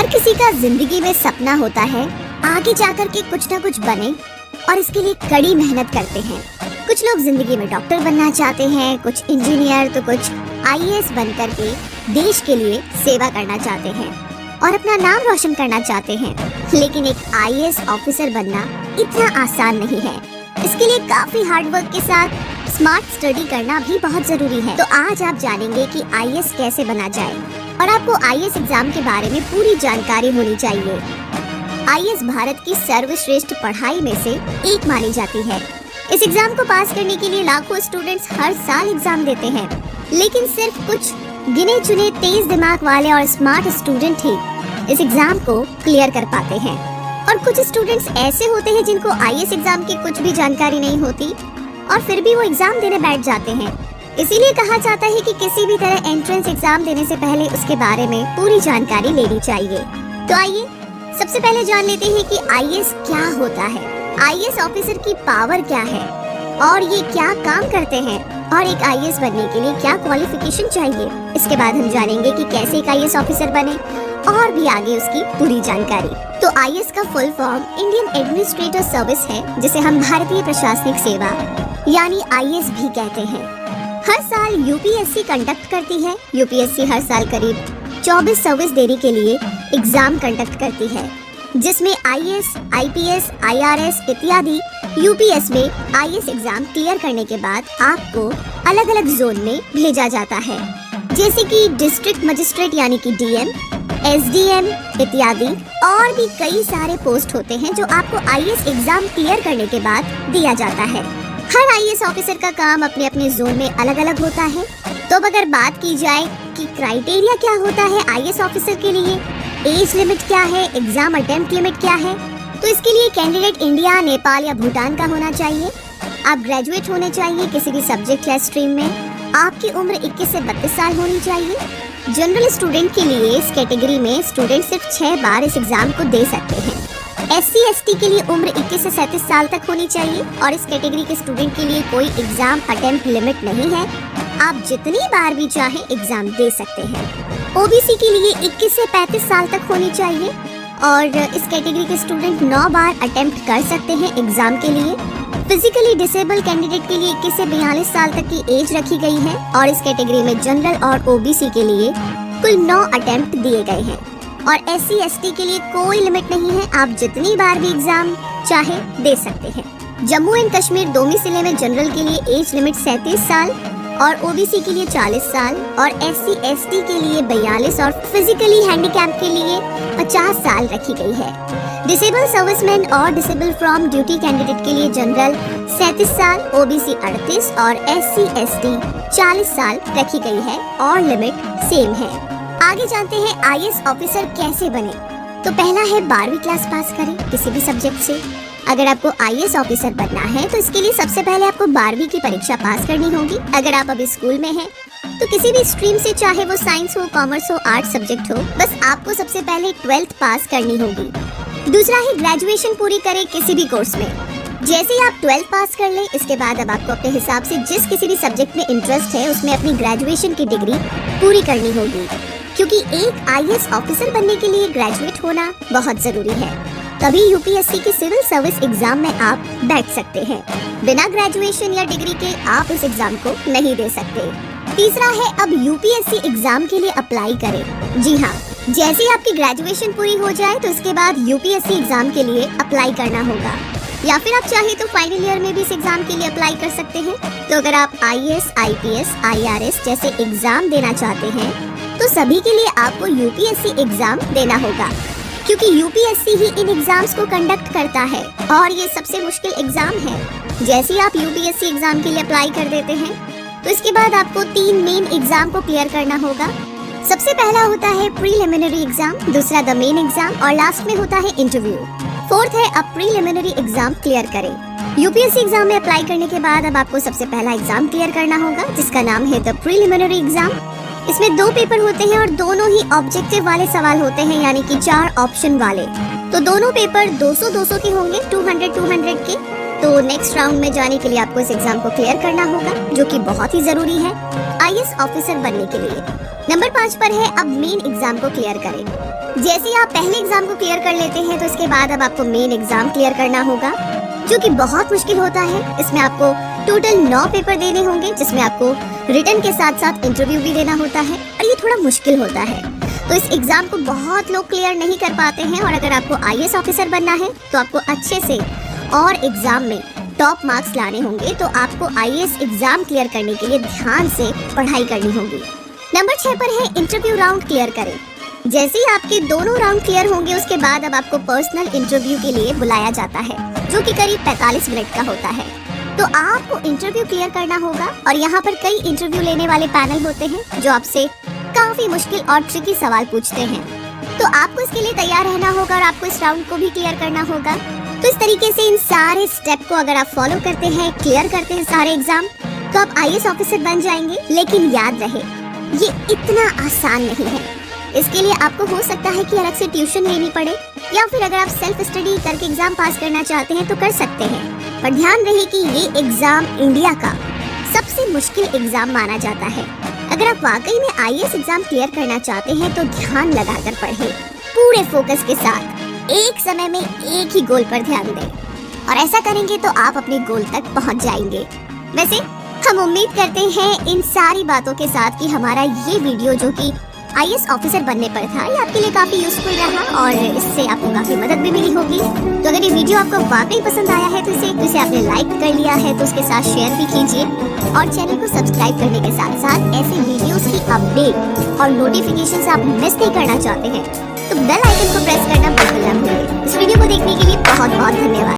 हर किसी का जिंदगी में सपना होता है आगे जाकर के कुछ ना कुछ बने और इसके लिए कड़ी मेहनत करते हैं। कुछ लोग जिंदगी में डॉक्टर बनना चाहते हैं, कुछ इंजीनियर तो कुछ आईएएस बनकर के देश के लिए सेवा करना चाहते हैं और अपना नाम रोशन करना चाहते हैं। लेकिन एक आईएएस ऑफिसर बनना इतना आसान नहीं है। इसके लिए काफी हार्डवर्क के साथ स्मार्ट स्टडी करना भी बहुत जरूरी है। तो आज आप जानेंगे कि आईएएस कैसे बना जाए और आपको आईएएस एग्जाम के बारे में पूरी जानकारी होनी चाहिए। आईएएस भारत की सर्वश्रेष्ठ पढ़ाई में से एक मानी जाती है। इस एग्जाम को पास करने के लिए लाखों स्टूडेंट्स हर साल एग्जाम देते हैं, लेकिन सिर्फ कुछ गिने चुने तेज दिमाग वाले और स्मार्ट स्टूडेंट ही इस एग्जाम को क्लियर कर पाते हैं। और कुछ स्टूडेंट्स ऐसे होते हैं जिनको आईएएस एग्जाम की कुछ भी जानकारी नहीं होती और फिर भी वो एग्जाम देने बैठ जाते हैं। इसीलिए कहा जाता है कि किसी भी तरह एंट्रेंस एग्जाम देने से पहले उसके बारे में पूरी जानकारी लेनी चाहिए। तो आइए सबसे पहले जान लेते हैं कि आईएएस क्या होता है, आईएएस ऑफिसर की पावर क्या है और ये क्या काम करते हैं और एक आईएएस बनने के लिए क्या क्वालिफिकेशन चाहिए। इसके बाद हम जानेंगे कि कैसे एक आईएएस ऑफिसर बने और भी आगे उसकी पूरी जानकारी। तो आईएएस का full form Indian administrative service है, जिसे हम भारतीय प्रशासनिक सेवा यानी आईएएस भी कहते हैं। हर साल यूपीएससी कंडक्ट करती है। यूपीएससी हर साल करीब 24 सर्विस देने के लिए एग्जाम कंडक्ट करती है, जिसमें आईएएस, आईपीएस, आईआरएस इत्यादि। यूपीएस में आईएएस एग्जाम क्लियर करने के बाद आपको अलग अलग जोन में भेजा जाता है, जैसे कि डिस्ट्रिक्ट मजिस्ट्रेट यानी कि डीएम, एसडीएम इत्यादि। और भी कई सारे पोस्ट होते हैं जो आपको आईएएस एग्जाम क्लियर करने के बाद दिया जाता है। हर आईएएस ऑफिसर का काम अपने अपने जोन में अलग अलग होता है। तो अब अगर बात की जाए कि क्राइटेरिया क्या होता है आईएएस ऑफिसर के लिए, एज लिमिट क्या है, एग्जाम अटेम्प्ट लिमिट क्या है, तो इसके लिए कैंडिडेट इंडिया, नेपाल या भूटान का होना चाहिए। आप ग्रेजुएट होने चाहिए किसी भी सब्जेक्ट या स्ट्रीम में। आपकी उम्र 21 से 32 साल होनी चाहिए। जनरल स्टूडेंट के लिए इस कैटेगरी में स्टूडेंट सिर्फ 6 बार इस एग्जाम को दे सकते हैं। SC/ST के लिए उम्र 21 से 37 साल तक होनी चाहिए और इस कैटेगरी के स्टूडेंट के लिए कोई एग्जाम अटेम्प्ट लिमिट नहीं है। आप जितनी बार भी चाहे एग्जाम दे सकते हैं। OBC के लिए 21 से 35 साल तक होनी चाहिए और इस कैटेगरी के स्टूडेंट 9 बार अटेम्प्ट कर सकते हैं एग्जाम के लिए। फिजिकली डिसेबल कैंडिडेट के लिए 21 से 42 साल तक की एज रखी गई है और इस कैटेगरी में जनरल और OBC के लिए कुल 9 अटेम्प्ट दिए गए हैं। और SC/ST के लिए कोई लिमिट नहीं है, आप जितनी बार भी एग्जाम चाहे दे सकते हैं। जम्मू एंड कश्मीर डोमिसाइल में जनरल के लिए एज लिमिट 37 साल और OBC के लिए 40 साल और SC/ST के लिए 42 और फिजिकली हैंडीकैप के लिए 50 साल रखी गई है। डिसेबल सर्विसमैन और डिसेबल फ्रॉम ड्यूटी कैंडिडेट के लिए जनरल 37 साल, OBC 38 और SC/ST 40 साल रखी गई है और लिमिट सेम है। आगे जानते हैं आईएएस ऑफिसर कैसे बने। तो पहला है 12वीं क्लास पास करें किसी भी सब्जेक्ट से। अगर आपको आईएएस ऑफिसर बनना है तो इसके लिए सबसे पहले आपको 12वीं की परीक्षा पास करनी होगी। अगर आप अभी स्कूल में हैं तो किसी भी स्ट्रीम से, चाहे वो साइंस हो, कॉमर्स हो, आर्ट्स सब्जेक्ट हो, बस आपको सबसे पहले 12th पास करनी होगी। दूसरा है ग्रेजुएशन पूरी करें किसी भी कोर्स में। जैसे ही आप 12th पास कर लें, इसके बाद अब आपको अपने हिसाब से जिस किसी भी सब्जेक्ट में इंटरेस्ट है उसमें अपनी ग्रेजुएशन की डिग्री पूरी करनी होगी, क्योंकि एक आईएएस ऑफिसर बनने के लिए ग्रेजुएट होना बहुत जरूरी है। तभी यूपीएससी की सिविल सर्विस एग्जाम में आप बैठ सकते हैं। बिना ग्रेजुएशन या डिग्री के आप इस एग्जाम को नहीं दे सकते। तीसरा है अब यूपीएससी एग्जाम के लिए अप्लाई करें। जी हाँ, जैसे ही आपकी ग्रेजुएशन पूरी हो जाए तो इसके बाद यूपीएससी एग्जाम के लिए अप्लाई करना होगा, या फिर आप चाहे तो फाइनल ईयर में भी इस एग्जाम के लिए अप्लाई कर सकते हैं। तो अगर आप आईएएस, आईपीएस, आईआरएस जैसे एग्जाम देना चाहते हैं तो सभी के लिए आपको यूपीएससी एग्जाम देना होगा, क्योंकि यूपीएससी ही इन एग्जाम्स को कंडक्ट करता है और ये सबसे मुश्किल एग्जाम है। जैसे ही आप यूपीएससी एग्जाम के लिए अप्लाई कर देते हैं तो इसके बाद आपको 3 मेन एग्जाम को क्लियर करना होगा। सबसे पहला होता है प्रीलिमिनरी एग्जाम, दूसरा द मेन एग्जाम और लास्ट में होता है इंटरव्यू। फोर्थ है अब प्रीलिमिनरी एग्जाम क्लियर करें। यूपीएससी एग्जाम में अप्लाई करने के बाद अब आपको सबसे पहला एग्जाम क्लियर करना होगा, जिसका नाम है द प्रीलिमिनरी एग्जाम। इसमें 2 पेपर होते हैं और दोनों ही ऑब्जेक्टिव वाले सवाल होते हैं, यानी कि 4 ऑप्शन वाले। तो दोनों पेपर 200-200 के होंगे, 200-200 के। तो नेक्स्ट राउंड में जाने के लिए आपको इस एग्जाम को क्लियर करना होगा, जो कि बहुत ही जरूरी है आईएएस ऑफिसर बनने के लिए। नंबर 5 पर है अब मेन एग्जाम को क्लियर करें। जैसे आप पहले एग्जाम को क्लियर कर लेते हैं तो इसके बाद अब आपको मेन एग्जाम क्लियर करना होगा, जो कि बहुत मुश्किल होता है। इसमें आपको टोटल 9 पेपर देने होंगे, जिसमें आपको रिटन के साथ साथ इंटरव्यू भी देना होता है और ये थोड़ा मुश्किल होता है। तो इस एग्जाम को बहुत लोग क्लियर नहीं कर पाते हैं और अगर आपको आईएएस ऑफिसर बनना है तो आपको अच्छे से और एग्जाम में टॉप मार्क्स लाने होंगे। तो आपको आईएएस एग्जाम क्लियर करने के लिए ध्यान से पढ़ाई करनी होगी। नंबर 6 पर है इंटरव्यू राउंड क्लियर करें। जैसे ही आपके दोनों राउंड क्लियर होंगे उसके बाद अब आपको पर्सनल इंटरव्यू के लिए बुलाया जाता है, जो कि करीब 45 मिनट का होता है। तो आपको इंटरव्यू क्लियर करना होगा और यहाँ पर कई इंटरव्यू लेने वाले पैनल होते हैं जो आपसे काफी मुश्किल और ट्रिकी सवाल पूछते हैं। तो आपको इसके लिए तैयार रहना होगा और आपको इस राउंड को भी क्लियर करना होगा। तो इस तरीके से इन सारे स्टेप को अगर आप फॉलो करते हैं, क्लियर करते हैं सारे एग्जाम, तो आप आईएएस ऑफिसर बन जाएंगे। लेकिन याद रहे, ये इतना आसान नहीं है। इसके लिए आपको हो सकता है कि अलग से ट्यूशन लेनी पड़े, या फिर अगर आप सेल्फ स्टडी करके एग्जाम पास करना चाहते हैं तो कर सकते हैं। पर ध्यान रहे कि ये एग्जाम इंडिया का सबसे मुश्किल एग्जाम माना जाता है। अगर आप वाकई में आईएएस एग्जाम क्लियर करना चाहते हैं तो ध्यान लगाकर पढ़ें, पूरे फोकस के साथ एक समय में एक ही गोल पर ध्यान दें, और ऐसा करेंगे तो आप अपने गोल तक पहुंच जाएंगे। वैसे हम उम्मीद करते हैं इन सारी बातों के साथ कि हमारा ये वीडियो, जो कि आईएएस ऑफिसर बनने पर था, ये आपके लिए काफी यूजफुल रहा और इससे आपको काफी मदद भी मिली होगी। तो अगर ये वीडियो आपको वाकई पसंद आया है तो इसे आपने लाइक कर लिया है तो उसके साथ शेयर भी कीजिए, और चैनल को सब्सक्राइब करने के साथ साथ ऐसे वीडियोस की अपडेट और नोटिफिकेशन आप मिस नहीं करना चाहते हैं तो बेल आइकन को प्रेस करना बिल्कुल ना भूलिए। इस वीडियो को देखने के लिए बहुत बहुत धन्यवाद।